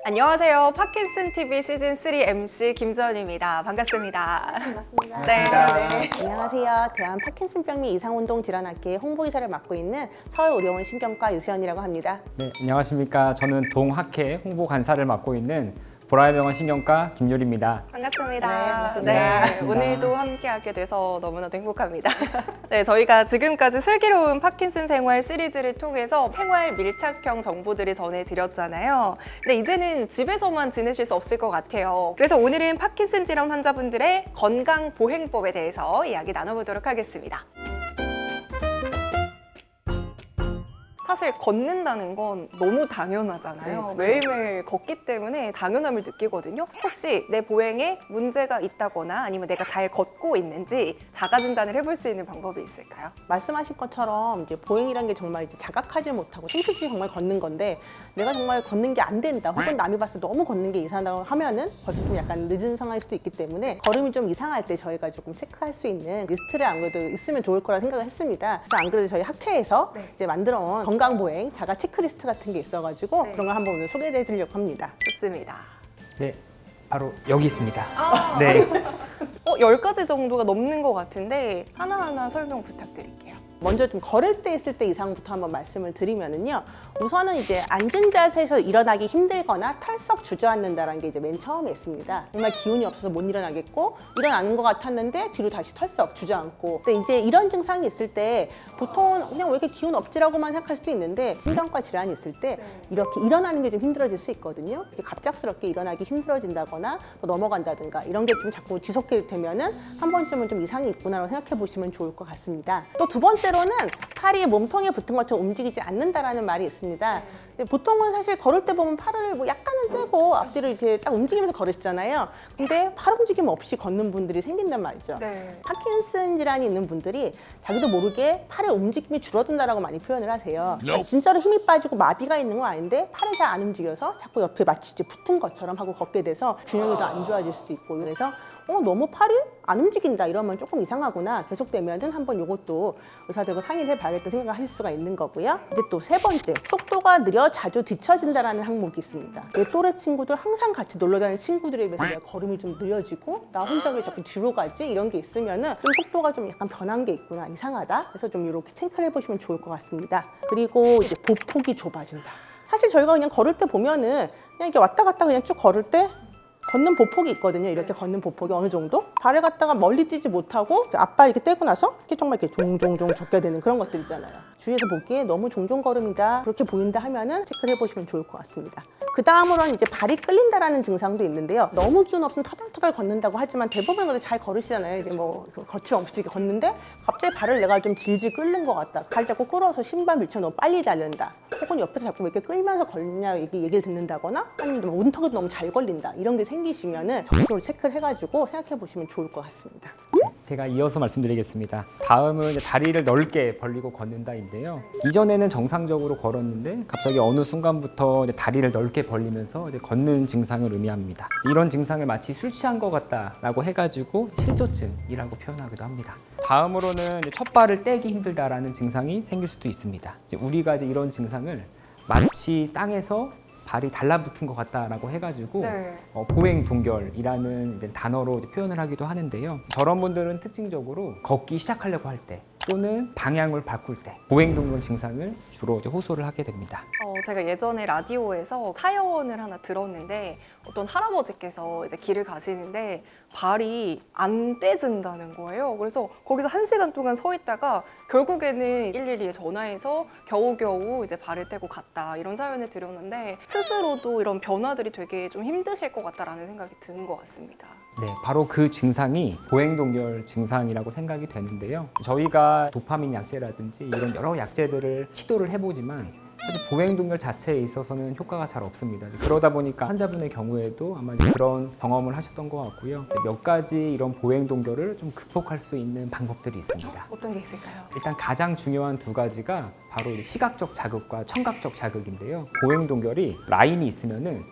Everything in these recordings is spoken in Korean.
안녕하세요. 파킨슨 TV 시즌 3 MC 김지연입니다. 반갑습니다. 반갑습니다. 네. 네. 안녕하세요. 대한 파킨슨병 및 이상운동 질환학회 홍보이사를 맡고 있는 서울의료원 신경과 유수연이라고 합니다. 네, 안녕하십니까. 저는 동학회 홍보 간사를 맡고 있는 보라의병원 신경과 김유리입니다. 반갑습니다. 네, 반갑습니다. 오늘도 함께하게 돼서 너무나도 행복합니다. 네, 저희가 지금까지 슬기로운 파킨슨 생활 시리즈를 통해서 생활 밀착형 정보들을 전해드렸잖아요. 근데 이제는 집에서만 지내실 수 없을 것 같아요. 그래서 오늘은 파킨슨 질환 환자분들의 건강 보행법에 대해서 이야기 나눠보도록 하겠습니다. 사실 걷는다는 건 너무 당연하잖아요. 네, 그렇죠. 매일매일 걷기 때문에 당연함을 느끼거든요. 혹시 내 보행에 문제가 있다거나 아니면 내가 잘 걷고 있는지 자가 진단을 해볼 수 있는 방법이 있을까요? 말씀하신 것처럼 이제 보행이라는 게 정말 이제 자각하지 못하고 숨쉬지 정말 걷는 건데 내가 정말 걷는 게 안 된다 혹은 남이 봤을 때 너무 걷는 게 이상하다고 하면은 벌써 좀 약간 늦은 상황일 수도 있기 때문에 걸음이 좀 이상할 때 저희가 조금 체크할 수 있는 리스트를 안 그래도 있으면 좋을 거라 생각을 했습니다. 그래서 안 그래도 저희 학회에서 네. 이제 만들어온 건강보행 자가 체크리스트 같은 게 있어가지고 네. 그런 거 한번 오늘 소개해 드리려고 합니다. 좋습니다. 네, 바로 여기 있습니다. 아, 네, 10가지 정도가 넘는 것 같은데 하나하나 설명 부탁드릴게요. 먼저 좀 걸을 때 있을 때 이상부터 한번 말씀을 드리면은요. 우선은 이제 앉은 자세에서 일어나기 힘들거나 털썩 주저앉는다라는 게 이제 맨 처음에 있습니다. 정말 기운이 없어서 못 일어나겠고 일어나는 것 같았는데 뒤로 다시 털썩 주저앉고. 근데 이제 이런 증상이 있을 때 보통은 그냥 왜 이렇게 기운 없지라고만 생각할 수도 있는데 신경과 질환이 있을 때 이렇게 일어나는 게 좀 힘들어질 수 있거든요. 이렇게 갑작스럽게 일어나기 힘들어진다거나 또 넘어간다든가 이런 게 좀 자꾸 지속되게 되면은 한 번쯤은 좀 이상이 있구나라고 생각해 보시면 좋을 것 같습니다. 또 두 번째로는 팔이 몸통에 붙은 것처럼 움직이지 않는다라는 말이 있습니다. 근데 보통은 사실 걸을 때 보면 팔을 뭐 약간은 떼고 앞뒤로 이렇게 딱 움직이면서 걸으시잖아요. 근데 팔 움직임 없이 걷는 분들이 생긴단 말이죠. 네. 파킨슨 질환이 있는 분들이 자기도 모르게 팔의 움직임이 줄어든다라고 많이 표현을 하세요. 진짜로 힘이 빠지고 마비가 있는 건 아닌데 팔을 잘 안 움직여서 자꾸 옆에 마치 이제 붙은 것처럼 하고 걷게 돼서 균형이 더 안 좋아질 수도 있고 그래서 너무 팔이 안 움직인다 이러면 조금 이상하구나 계속되면은 한번 이것도 의사들과 상의를 해봐야겠다 생각을 하실 수가 있는 거고요. 이제 또 세 번째 속도가 느려 자주 뒤처진다라는 항목이 있습니다. 내 또래 친구들 항상 같이 놀러 다니는 친구들에 비해서 내가 걸음이 좀 느려지고 나 혼자 왜 자꾸 뒤로 가지 이런 게 있으면은 좀 속도가 좀 약간 변한 게 있구나 이상하다 그래서 좀 이렇게 체크를 해보시면 좋을 것 같습니다. 그리고 이제 보폭이 좁아진다. 사실 저희가 그냥 걸을 때 보면은 그냥 이렇게 왔다 갔다 그냥 쭉 걸을 때 걷는 보폭이 있거든요. 이렇게 걷는 보폭이 어느 정도? 발을 갖다가 멀리 뛰지 못하고 앞발 이렇게 떼고 나서 이렇게 정말 이렇게 종종종 젖게 되는 그런 것들 있잖아요. 주위에서 보기에 너무 종종 걸음이다 그렇게 보인다 하면은 체크를 해보시면 좋을 것 같습니다. 그 다음으로는 이제 발이 끌린다라는 증상도 있는데요. 너무 기운 없으면 터덜터덜 걷는다고 하지만 대부분 그래도 잘 걸으시잖아요. 이제 뭐 거침없이 이렇게 걷는데 갑자기 발을 내가 좀 질질 끓는 것 같다. 발 자꾸 끌어서 신발 밀착 너무 빨리 달린다. 혹은 옆에서 자꾸 왜 이렇게 끌면서 걸냐 얘기를 듣는다거나 아니면 운턱이 너무 잘 걸린다. 이런 게 생기시면은 적극적으로 체크를 해가지고 생각해 보시면 좋을 것 같습니다. 제가 이어서 말씀드리겠습니다. 다음은 이제 다리를 넓게 벌리고 걷는다인데요. 이전에는 정상적으로 걸었는데 갑자기 어느 순간부터 이제 다리를 넓게 벌리면서 이제 걷는 증상을 의미합니다. 이런 증상을 마치 술 취한 것 같다라고 해가지고 실조증이라고 표현하기도 합니다. 다음으로는 이제 첫 발을 떼기 힘들다라는 증상이 생길 수도 있습니다. 이제 우리가 이제 이런 증상을 마치 땅에서 발이 달라붙은 것 같다라고 해가지고 네. 보행 동결이라는 이제 단어로 이제 표현을 하기도 하는데요. 저런 분들은 특징적으로 걷기 시작하려고 할 때 또는 방향을 바꿀 때 보행 동결 증상을 주로 이제 호소를 하게 됩니다. 제가 예전에 라디오에서 사연을 하나 들었는데 어떤 할아버지께서 이제 길을 가시는데 발이 안 떼진다는 거예요. 그래서 거기서 1시간 동안 서 있다가 결국에는 112에 전화해서 겨우겨우 이제 발을 떼고 갔다 이런 사연을 들었는데 스스로도 이런 변화들이 되게 좀 힘드실 것 같다라는 생각이 드는 것 같습니다. 네, 바로 그 증상이 보행 동결 증상이라고 생각이 되는데요. 저희가 도파민 약제라든지 이런 여러 약제들을 시도를 해보지만 사실 보행 동결 자체에 있어서는 효과가 잘 없습니다. 그러다 보니까 환자분의 경우에도 아마 그런 경험을 하셨던 것 같고요. 몇 가지 이런 보행 동결을 좀 극복할 수 있는 방법들이 있습니다. 어떤 게 있을까요? 일단 가장 중요한 두 가지가 바로 이제 시각적 자극과 청각적 자극인데요. 보행 동결이 라인이 있으면은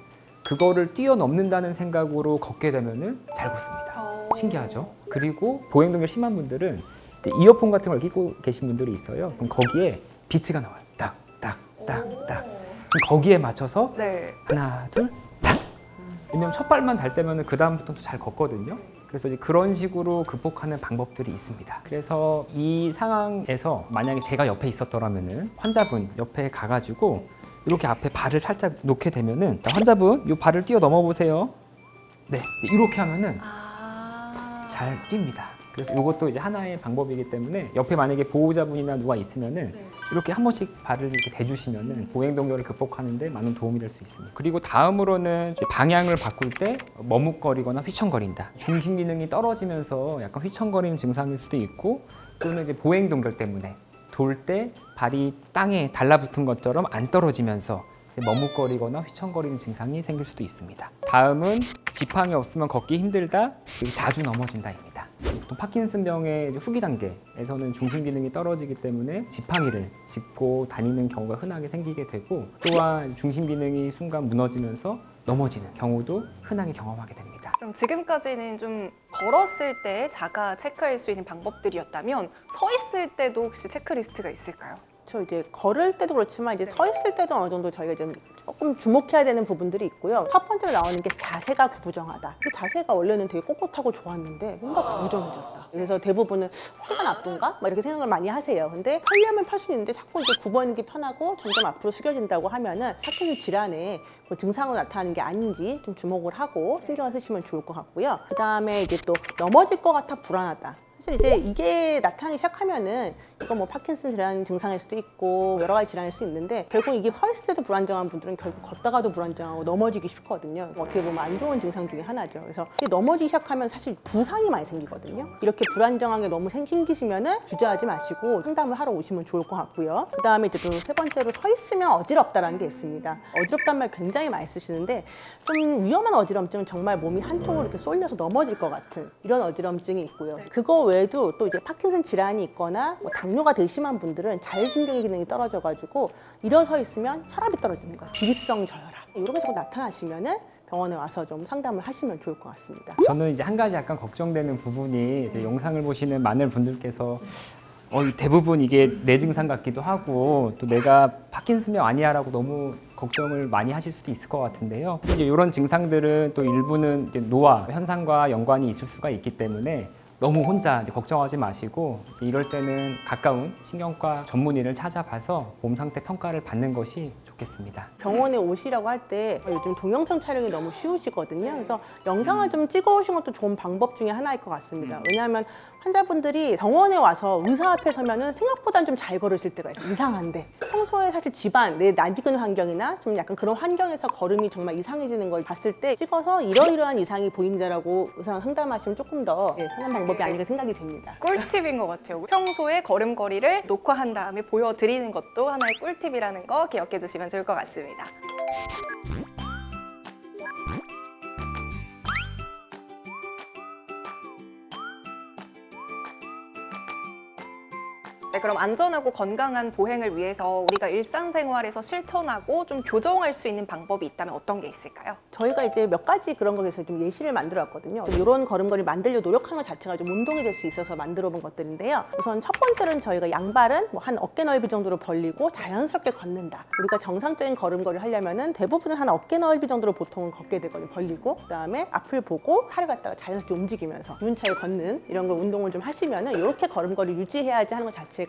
그거를 뛰어넘는다는 생각으로 걷게 되면은 잘 걷습니다. 신기하죠? 그리고 보행 동결 심한 분들은 이제 이어폰 같은 걸 끼고 계신 분들이 있어요. 그럼 거기에 비트가 나와요. 딱, 딱, 딱, 딱. 그럼 거기에 맞춰서 네. 하나, 둘, 싹 왜냐면 첫 발만 달 때면은 그 다음부터는 잘 걷거든요. 그래서 이제 그런 식으로 극복하는 방법들이 있습니다. 그래서 이 상황에서 만약에 제가 옆에 있었더라면은 환자분 옆에 가가지고 이렇게 앞에 발을 살짝 놓게 되면은 환자분 이 발을 뛰어 넘어 보세요. 네, 이렇게 하면은 잘 뜁니다. 그래서 이것도 이제 하나의 방법이기 때문에 옆에 만약에 보호자분이나 누가 있으면은 이렇게 한 번씩 발을 이렇게 대주시면은 보행 동요를 극복하는데 많은 도움이 될 수 있습니다. 그리고 다음으로는 이제 방향을 바꿀 때 머뭇거리거나 휘청거린다. 중심 기능이 떨어지면서 약간 휘청거리는 증상일 수도 있고 또는 이제 보행 동결 때문에 돌 때 발이 땅에 달라붙은 것처럼 안 떨어지면서 머뭇거리거나 휘청거리는 증상이 생길 수도 있습니다. 다음은 지팡이 없으면 걷기 힘들다, 그리고 자주 넘어진다입니다. 보통 파킨슨병의 후기 단계에서는 중심 기능이 떨어지기 때문에 지팡이를 짚고 다니는 경우가 흔하게 생기게 되고 또한 중심 기능이 순간 무너지면서 넘어지는 경우도 흔하게 경험하게 됩니다. 그럼 지금까지는 좀 걸었을 때 자가 체크할 수 있는 방법들이었다면 서 있을 때도 혹시 체크리스트가 있을까요? 저 이제 걸을 때도 그렇지만 이제 서 있을 때도 어느 정도 저희가 좀 조금 주목해야 되는 부분들이 있고요. 첫 번째로 나오는 게 자세가 구부정하다. 그 자세가 원래는 되게 꼿꼿하고 좋았는데 뭔가 구부정해졌다. 그래서 대부분은 허리가 나쁜가? 막 이렇게 생각을 많이 하세요. 근데 펴려면 펼 수 있는데 자꾸 이제 굽어있는 게 편하고 점점 앞으로 숙여진다고 하면은 파킨슨 질환의 그 증상으로 나타나는 게 아닌지 좀 주목을 하고 신경을 쓰시면 좋을 것 같고요. 그 다음에 이제 또 넘어질 것 같아 불안하다. 사실 이제 이게 나타나기 시작하면은 이거 뭐 파킨슨 질환 증상일 수도 있고 여러 가지 질환일 수 있는데 결국 이게 서 있을 때도 불안정한 분들은 결국 걷다가도 불안정하고 넘어지기 쉽거든요. 어떻게 보면 안 좋은 증상 중에 하나죠. 그래서 이게 넘어지기 시작하면 사실 부상이 많이 생기거든요. 이렇게 불안정하게 너무 생기시면은 주저하지 마시고 상담을 하러 오시면 좋을 것 같고요. 그 다음에 이제 또 세 번째로 서 있으면 어지럽다라는 게 있습니다. 어지럽다는 말 굉장히 많이 쓰시는데 좀 위험한 어지럼증은 정말 몸이 한쪽으로 이렇게 쏠려서 넘어질 것 같은 이런 어지럼증이 있고요. 그거 외에도 또 이제 파킨슨 질환이 있거나 뭐 당뇨가 되게 심한 분들은 자율신경의 기능이 떨어져가지고 일어서 있으면 혈압이 떨어지는 거예요. 기립성 저혈압 이런 게 자꾸 나타나시면은 병원에 와서 좀 상담을 하시면 좋을 것 같습니다. 저는 이제 한 가지 약간 걱정되는 부분이 이제 영상을 보시는 많은 분들께서 대부분 이게 내 증상 같기도 하고 또 내가 파킨슨병 아니야라고 너무 걱정을 많이 하실 수도 있을 것 같은데요. 사실 이런 증상들은 또 일부는 이제 노화 현상과 연관이 있을 수가 있기 때문에 너무 혼자 이제 걱정하지 마시고 이제 이럴 때는 가까운 신경과 전문의를 찾아봐서 몸 상태 평가를 받는 것이 좋겠습니다. 병원에 오시라고 할 때 요즘 동영상 촬영이 너무 쉬우시거든요. 그래서 영상을 좀 찍어 오신 것도 좋은 방법 중에 하나일 것 같습니다. 왜냐하면 환자분들이 병원에 와서 의사 앞에 서면은 생각보다는 좀 잘 걸으실 때가 있어요. 이상한데 평소에 사실 집안, 내 낯익은 환경이나 좀 약간 그런 환경에서 걸음이 정말 이상해지는 걸 봤을 때 찍어서 이러이러한 이상이 보입니다라고 의사랑 상담하시면 조금 더 편한 방법이 아닐까 생각이 됩니다. 꿀팁인 것 같아요. 평소에 걸음걸이를 녹화한 다음에 보여드리는 것도 하나의 꿀팁이라는 거 기억해 주시면 좋을 것 같습니다. 네, 그럼 안전하고 건강한 보행을 위해서 우리가 일상생활에서 실천하고 좀 교정할 수 있는 방법이 있다면 어떤 게 있을까요? 저희가 이제 몇 가지 그런 거에서 좀 예시를 만들어 왔거든요. 좀 이런 걸음걸이 만들려 노력하는 것 자체가 좀 운동이 될 수 있어서 만들어 본 것들인데요. 우선 첫 번째는 저희가 양발은 뭐 한 어깨 넓이 정도로 벌리고 자연스럽게 걷는다. 우리가 정상적인 걸음걸이를 하려면은 대부분은 한 어깨 넓이 정도로 보통은 걷게 되거든요. 벌리고 그다음에 앞을 보고 팔을 갖다가 자연스럽게 움직이면서 기분차게 걷는 이런 걸 운동을 좀 하시면은 이렇게 걸음걸이 유지해야지 하는 것 자체가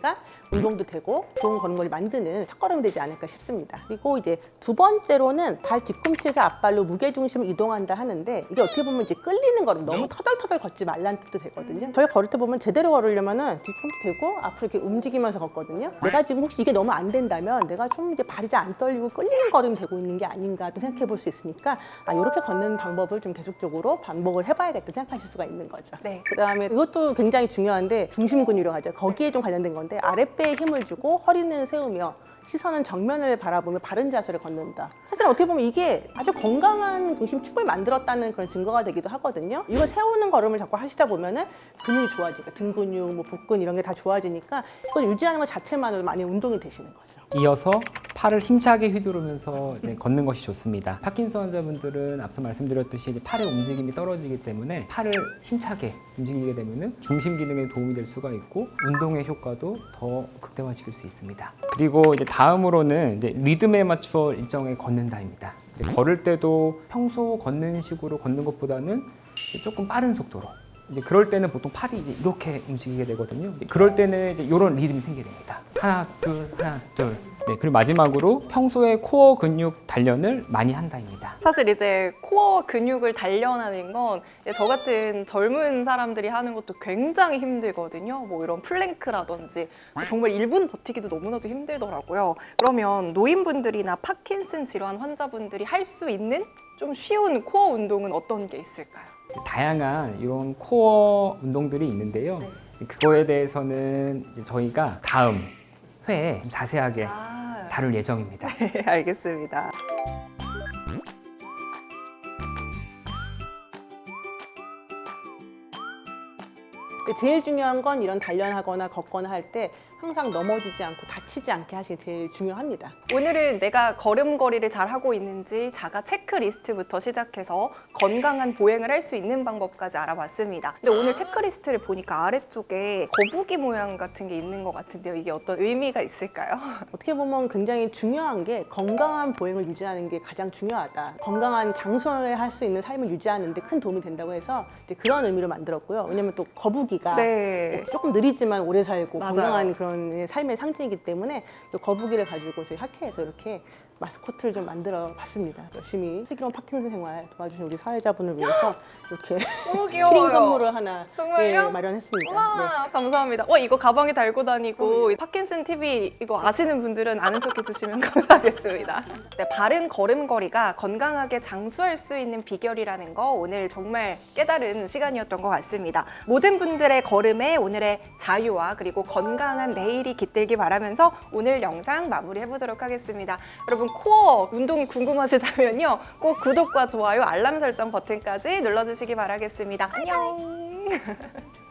운동도 되고 좋은 걸음걸이 만드는 첫걸음이 되지 않을까 싶습니다. 그리고 이제 두 번째로는 발 뒤꿈치에서 앞발로 무게중심을 이동한다 하는데 이게 어떻게 보면 이제 끌리는 걸음 너무 터덜터덜 걷지 말라는 뜻도 되거든요. 저희 걸을 때 보면 제대로 걸으려면은 뒤꿈치 대고 앞으로 이렇게 움직이면서 걷거든요. 내가 지금 혹시 이게 너무 안 된다면 내가 좀 이제 발이 잘 안 떨리고 끌리는 걸음이 되고 있는 게 아닌가 또 생각해 볼 수 있으니까 이렇게 걷는 방법을 좀 계속적으로 반복을 해봐야겠다 생각하실 수가 있는 거죠. 네. 그다음에 이것도 굉장히 중요한데 중심 근육이라고 하죠. 거기에 좀 관련된 건데 아랫배에 힘을 주고 허리는 세우며 시선은 정면을 바라보며 바른 자세를 걷는다. 사실 어떻게 보면 이게 아주 건강한 중심축을 만들었다는 그런 증거가 되기도 하거든요. 이거 세우는 걸음을 자꾸 하시다 보면은 근육이 좋아지니까 등 근육, 뭐 복근 이런 게 다 좋아지니까 이걸 유지하는 것 자체만으로도 많이 운동이 되시는 거죠. 이어서 팔을 힘차게 휘두르면서 걷는 것이 좋습니다. 파킨슨 환자분들은 앞서 말씀드렸듯이 이제 팔의 움직임이 떨어지기 때문에 팔을 힘차게 움직이게 되면 중심 기능에 도움이 될 수가 있고 운동의 효과도 더 극대화시킬 수 있습니다. 그리고 이제 다음으로는 이제 리듬에 맞추어 일정에 걷는다입니다. 걸을 때도 평소 걷는 식으로 걷는 것보다는 조금 빠른 속도로. 이제 그럴 때는 보통 팔이 이제 이렇게 움직이게 되거든요. 이제 그럴 때는 이제 이런 리듬이 생기게 됩니다. 하나, 둘, 하나, 둘. 네, 그리고 마지막으로 평소에 코어 근육 단련을 많이 한다입니다. 사실 이제 코어 근육을 단련하는 건 저 같은 젊은 사람들이 하는 것도 굉장히 힘들거든요. 뭐 이런 플랭크라든지 정말 1분 버티기도 너무나도 힘들더라고요. 그러면 노인분들이나 파킨슨 질환 환자분들이 할 수 있는 좀 쉬운 코어 운동은 어떤 게 있을까요? 다양한 이런 코어 운동들이 있는데요. 그거에 대해서는 이제 저희가 다음 회에 좀 자세하게 다룰 예정입니다. 네, 알겠습니다. 근데 제일 중요한 건 이런 단련하거나 걷거나 할 때 항상 넘어지지 않고 다치지 않게 하시는 게 제일 중요합니다. 오늘은 내가 걸음걸이를 잘 하고 있는지 자가 체크리스트부터 시작해서 건강한 보행을 할 수 있는 방법까지 알아봤습니다. 근데 오늘 체크리스트를 보니까 아래쪽에 거북이 모양 같은 게 있는 것 같은데요. 이게 어떤 의미가 있을까요? 어떻게 보면 굉장히 중요한 게 건강한 보행을 유지하는 게 가장 중요하다. 건강한 장수에 할 수 있는 삶을 유지하는 데 큰 도움이 된다고 해서 이제 그런 의미로 만들었고요. 왜냐면 또 거북이가 네. 조금 느리지만 오래 살고 맞아요. 건강한 그런 삶의 상징이기 때문에 이 거북이를 가지고 저희 학회에서 이렇게 마스코트를 좀 만들어 봤습니다. 열심히 슬기로운 파킨슨 생활 도와주신 우리 사회자분을 위해서 이렇게 너무 귀여워요. 키링 선물을 하나 정말요? 마련했습니다. 네. 와, 감사합니다. 이거 가방에 달고 다니고 파킨슨 TV 이거 아시는 분들은 아는 척 해주시면 감사하겠습니다. 네, 바른 걸음걸이가 건강하게 장수할 수 있는 비결이라는 거 오늘 정말 깨달은 시간이었던 것 같습니다. 모든 분들의 걸음에 오늘의 자유와 그리고 건강한 내일이 깃들기 바라면서 오늘 영상 마무리해보도록 하겠습니다. 여러분 코어 운동이 궁금하시다면요. 꼭 구독과 좋아요, 알람 설정 버튼까지 눌러주시기 바라겠습니다. 안녕!